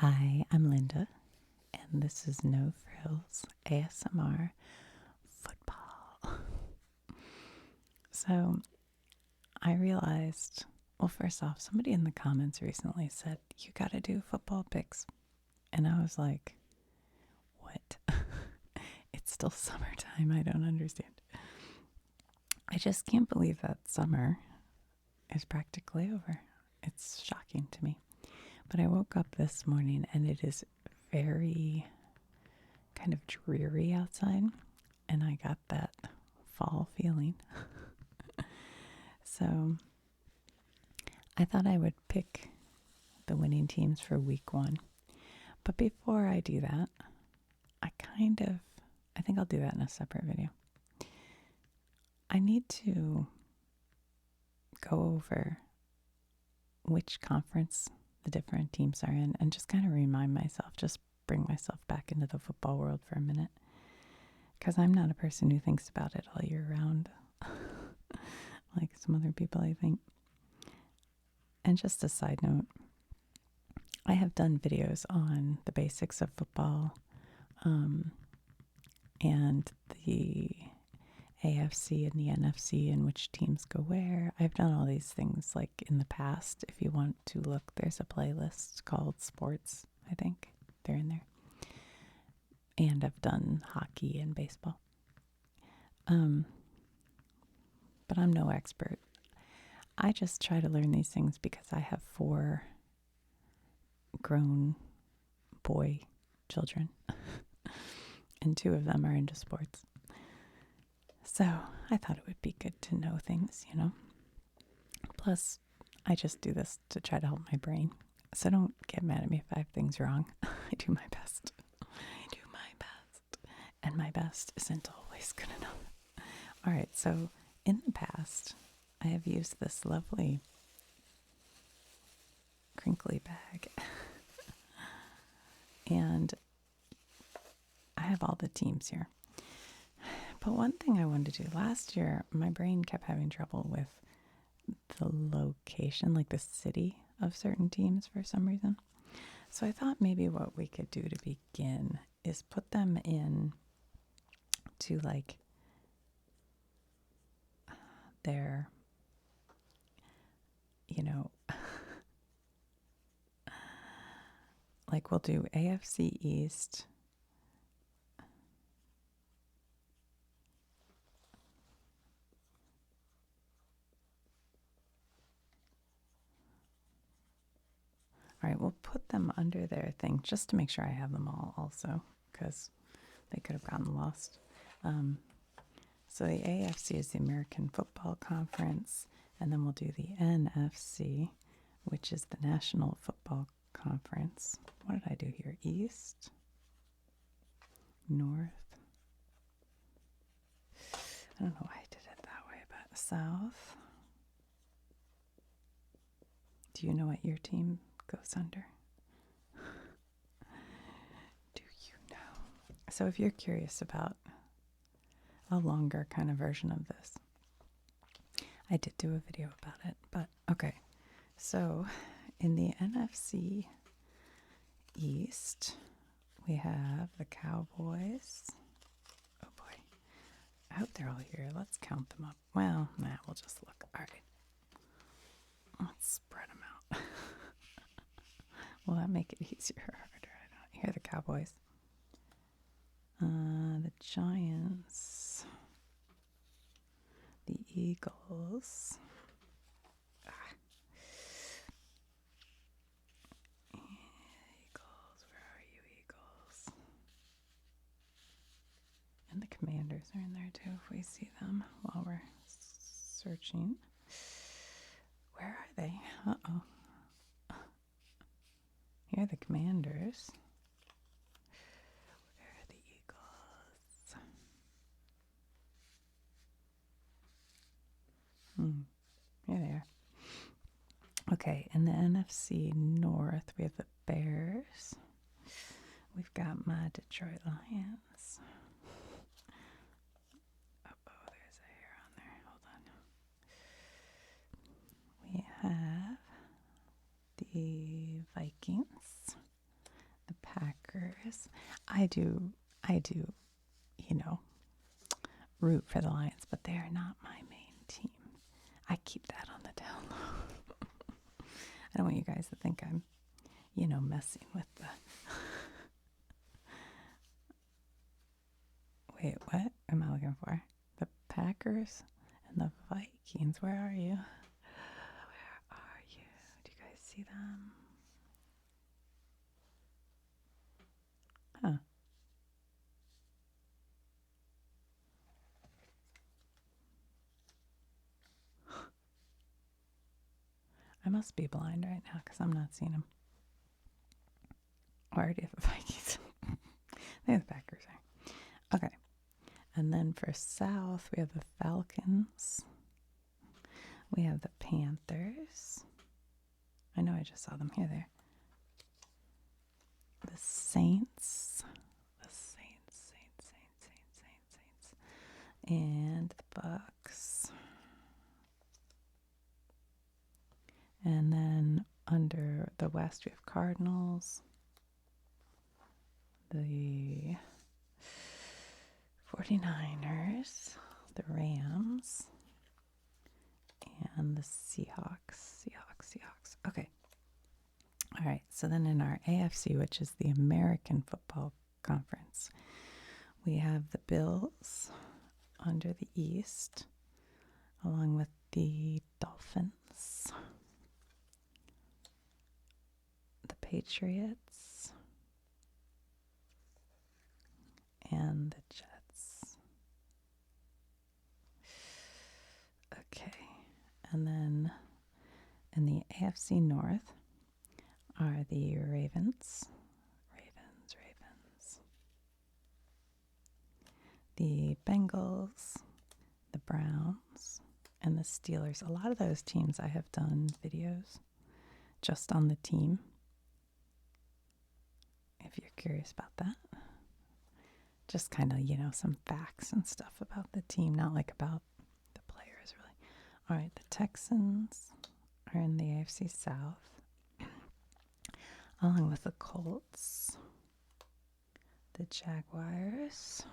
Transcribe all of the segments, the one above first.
Hi, I'm Linda, and this is No Frills ASMR football. So, I realized, well, first off, somebody in the comments recently said, you gotta do football picks. And I was like, what? It's still summertime. I don't understand. I just can't believe that summer is practically over. It's shocking to me. But I woke up this morning and it is very kind of dreary outside, and I got that fall feeling. So I thought I would pick the winning teams for week 1. But before I do that, I think I'll do that in a separate video. I need to go over which conference the different teams are in and just kind of remind myself, just bring myself back into the football world for a minute. Because I'm not a person who thinks about it all year round, like some other people, I think. And just a side note, I have done videos on the basics of football and the AFC and the NFC and which teams go where. I've done all these things like in the past. If you want to look, there's a playlist called Sports, I think. They're in there. And I've done hockey and baseball. But I'm no expert. I just try to learn these things because I have 4 grown boy children. And 2 of them are into sports. So I thought it would be good to know things, you know. Plus, I just do this to try to help my brain. So don't get mad at me if I have things wrong. I do my best. And my best isn't always good enough. All right, so in the past, I have used this lovely crinkly bag. And I have all the teams here. But one thing I wanted to do last year, my brain kept having trouble with the location, like the city of certain teams for some reason. So I thought maybe what we could do to begin is put them in to like their, like we'll do AFC East. All right, we'll put them under their thing just to make sure I have them all also, because they could have gotten lost. So the AFC is the American Football Conference, and then we'll do the NFC, which is the National Football Conference. What did I do here? East, North. I don't know why I did it that way, but South. Do you know what your team goes under? Do you know? So if you're curious about a longer kind of version of this, I did do a video about it, but okay. So in the NFC East, we have the Cowboys. Oh boy. I hope they're all here. Let's count them up. Well, we'll just look. All right. Let's spread them out. Will that make it easier or harder? I don't. Here are the Cowboys. The Giants. The Eagles. Eagles. Where are you, Eagles? And the Commanders are in there too, if we see them while we're searching. Where are they? Uh-oh. Here are the Commanders. Where are the Eagles? Here they are. Okay, in the NFC North, we have the Bears. We've got my Detroit Lions. Oh, there's a hair on there. Hold on. We have the Vikings. Packers. I do, you know, root for the Lions, but they are not my main team. I keep that on the down low. I don't want you guys to think I'm, messing with the... Wait, what am I looking for? The Packers and the Vikings. Where are you? Where are you? Do you guys see them? Huh. I must be blind right now because I'm not seeing them. I already have the Vikings. They have the Packers there. Okay. And then for South, we have the Falcons. We have the Panthers. I know I just saw them here. There. The Saints. The Saints. And the Bucks. And then under the West, we have Cardinals. The 49ers, the Rams, and the Seahawks. Okay. All right. So then in our AFC, which is the American Football Conference, we have the Bills under the East, along with the Dolphins, the Patriots, and the Jets. Okay. And then in the AFC North are the Ravens. The Bengals, the Browns, and the Steelers. A lot of those teams I have done videos just on the team, if you're curious about that. Just kind of, some facts and stuff about the team, not like about the players, really. All right, the Texans are in the AFC South, along with the Colts, the Jaguars,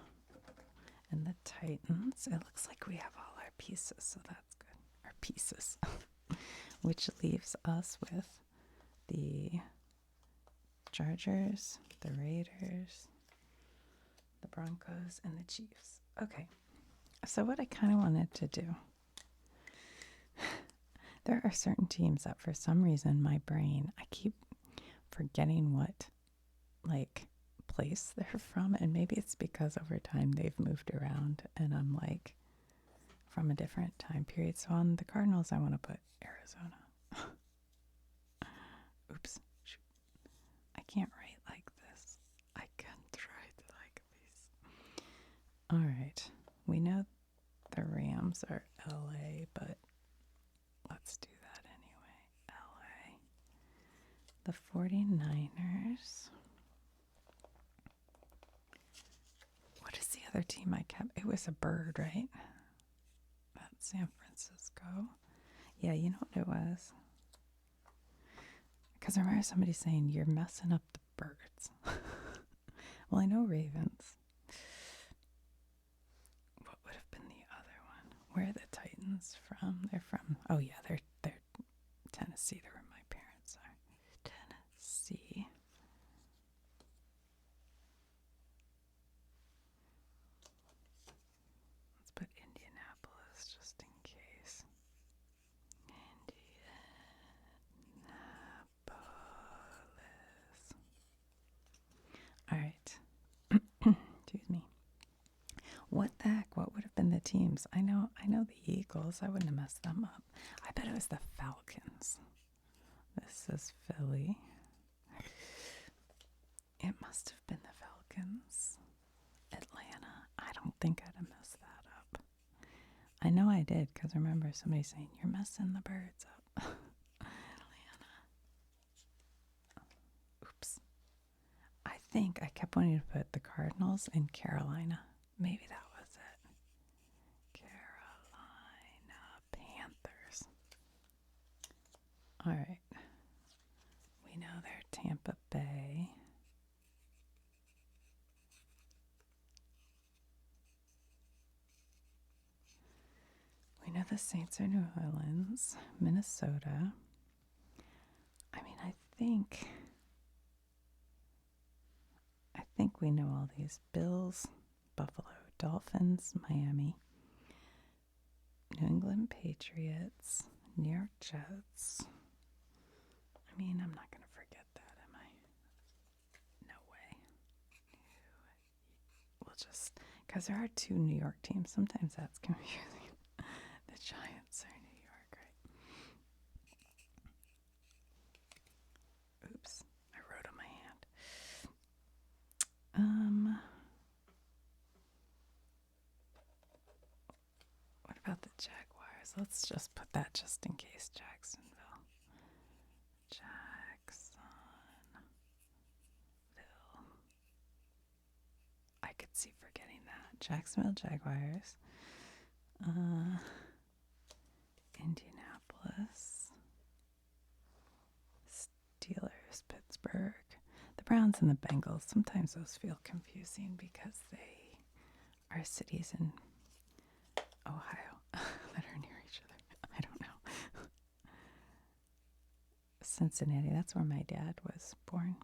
and the Titans. It looks like we have all our pieces, so that's good. Our pieces. Which leaves us with the Chargers, the Raiders, the Broncos, and the Chiefs. Okay, so what I kind of wanted to do, there are certain teams that for some reason my brain, I keep forgetting what, place they're from, and maybe it's because over time they've moved around and I'm from a different time period. So on the Cardinals, I want to put Arizona. Oops. Shoot. I can't write like this. I can try to like this. All right. We know the Rams are LA, but let's do that anyway. LA. The 49ers. What is the other team I kept? It was a bird, right? That's San Francisco. Yeah, you know what it was? Because I remember somebody saying, you're messing up the birds. Well, I know Ravens. What would have been the other one? Where are the Titans from? They're from, oh yeah, they're Tennessee. They're where my parents are. Tennessee. Let's put Indianapolis just in case. All right. Excuse me. What the heck? What would have been the teams? I know the Eagles. I wouldn't have messed them up. I bet it was the Falcons. This is Philly. It must have been the Falcons. Atlanta. I don't think I'd have messed that up. I know I did, because I remember somebody saying, you're messing the birds up. Atlanta. Oops. I think I kept wanting to put the Cardinals in Carolina. Maybe that was it. Carolina Panthers. All right. We know they're Tampa Bay. the Saints are New Orleans. Minnesota. I mean, I think we know all these. Bills, Buffalo, Dolphins, Miami, New England Patriots, New York Jets. I mean, I'm not going to forget that, am I? No way. We'll just, because there are two New York teams. Sometimes that's confusing. The Giants are New York, right? Oops, I wrote on my hand. What about the Jaguars? Let's just put that just in case. Jacksonville. I could see forgetting that. Jacksonville Jaguars. Indianapolis. Steelers, Pittsburgh. The Browns and the Bengals. Sometimes those feel confusing because they are cities in Ohio that are near each other. I don't know. Cincinnati, that's where my dad was born.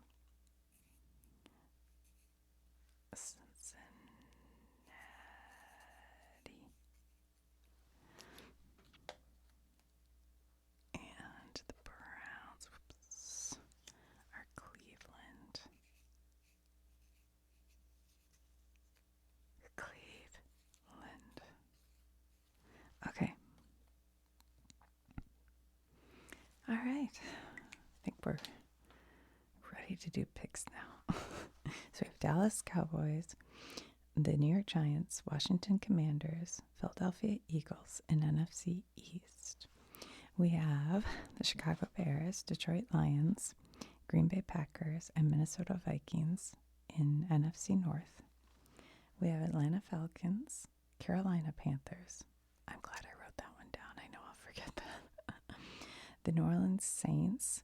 Cincinnati. And the Browns, are Cleveland. Okay. All right. I think we're ready to do picks now. So we have Dallas Cowboys, the New York Giants, Washington Commanders, Philadelphia Eagles, and NFC East. We have the Chicago Bears, Detroit Lions, Green Bay Packers, and Minnesota Vikings in NFC North. We have Atlanta Falcons, Carolina Panthers. I'm glad I wrote that one down. I know I'll forget that. The New Orleans Saints,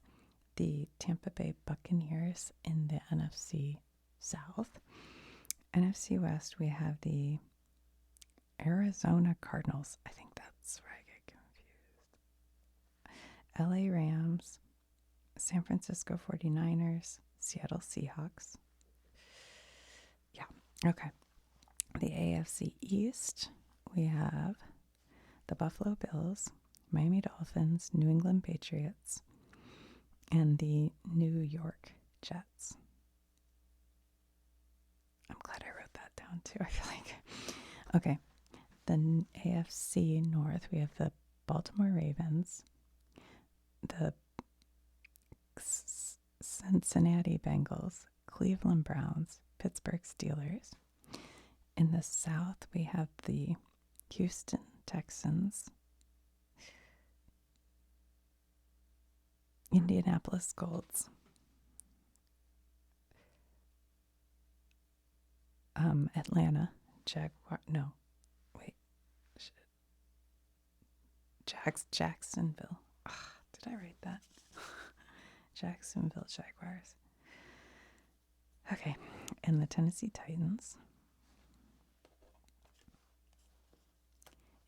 the Tampa Bay Buccaneers in the NFC South. NFC West, we have the Arizona Cardinals. I think that's where I get confused. LA Rams, San Francisco 49ers, Seattle Seahawks. Yeah, okay. The AFC East, we have the Buffalo Bills, Miami Dolphins, New England Patriots, and the New York Jets. I'm glad I wrote that down too. I feel like. Okay. The AFC North, we have the Baltimore Ravens, the Cincinnati Bengals, Cleveland Browns, Pittsburgh Steelers. In the South, we have the Houston Texans, Indianapolis Colts, Atlanta Jaguar. No, wait, Jacksonville. Did I write that? Jacksonville Jaguars. Okay, and the Tennessee Titans,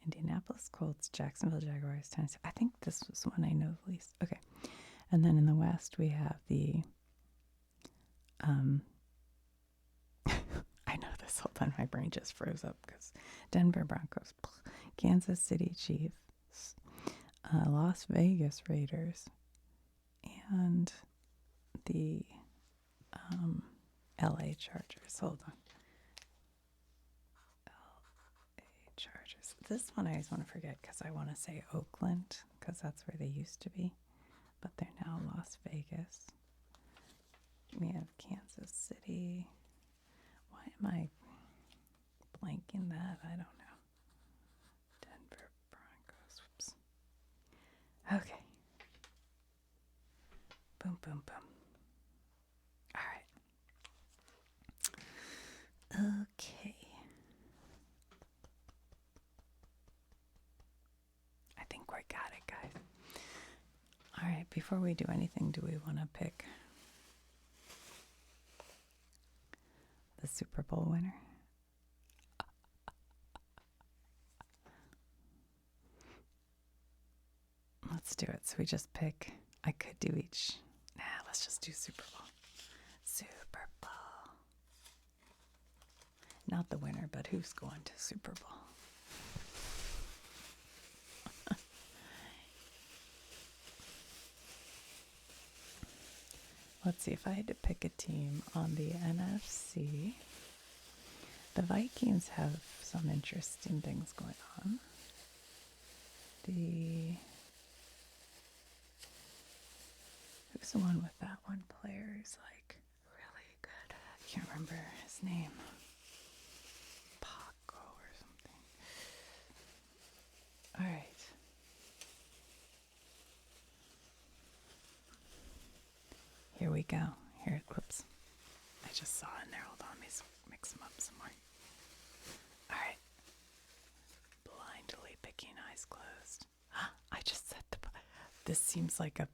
Indianapolis Colts, Jacksonville Jaguars, Tennessee. I think this was the one I know the least. Okay, and then in the West we have the I know this whole time my brain just froze up because Denver Broncos, Kansas City Chiefs, Las Vegas Raiders, and the LA Chargers. Hold on. LA Chargers. This one I always want to forget because I want to say Oakland because that's where they used to be, but they're now Las Vegas. We have Kansas City. Why am I blanking that? I don't know. Denver Broncos. Whoops. Okay. Boom, boom, boom. All right. Okay. I think we got it, guys. All right. Before we do anything, do we want to pick the Super Bowl winner? we just pick, I could do each. Nah, let's just do Super Bowl. Super Bowl. Not the winner, but who's going to Super Bowl? Let's see, if I had to pick a team on the NFC, the Vikings have some interesting things going on. Who's the one with that one player who's like really good? I can't remember his name. Paco or something. All right. Here we go. Here, whoops. I just saw in there. Hold on, let me mix them up some more. All right. Blindly picking, eyes closed. I just set the. This seems like a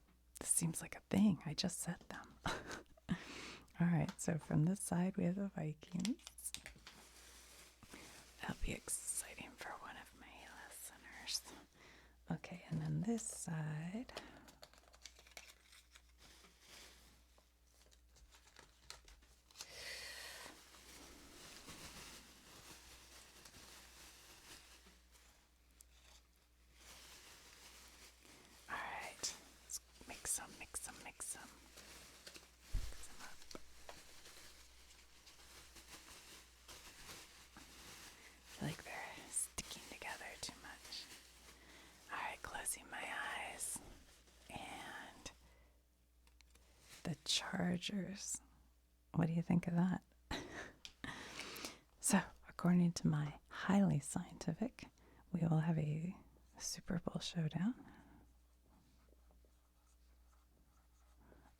thing. I just set them. All right. So from this side we have the Vikings. That'll be exciting for one of my listeners. Okay, and then this side. Mix them up. I feel like they're sticking together too much. Alright, closing my eyes. And the Chargers. What do you think of that? So, according to my highly scientific, we will have a Super Bowl showdown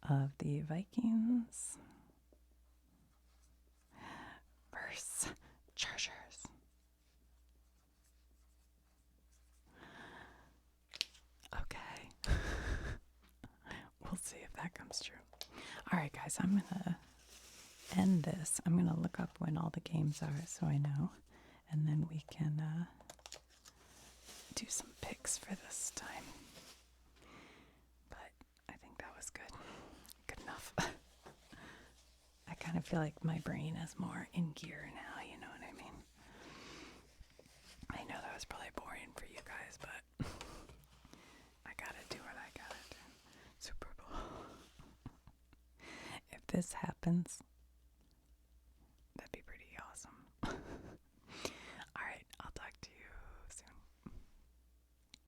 of the Vikings versus Chargers. Okay. We'll see if that comes true. All right, guys, I'm going to end this. I'm going to look up when all the games are so I know, and then we can do some picks for this time. But I think that was good. Good enough. I kind of feel like my brain is more in gear now, you know what I mean? I know that was probably boring for you guys, but I gotta do what I gotta do. Super Bowl. If this happens,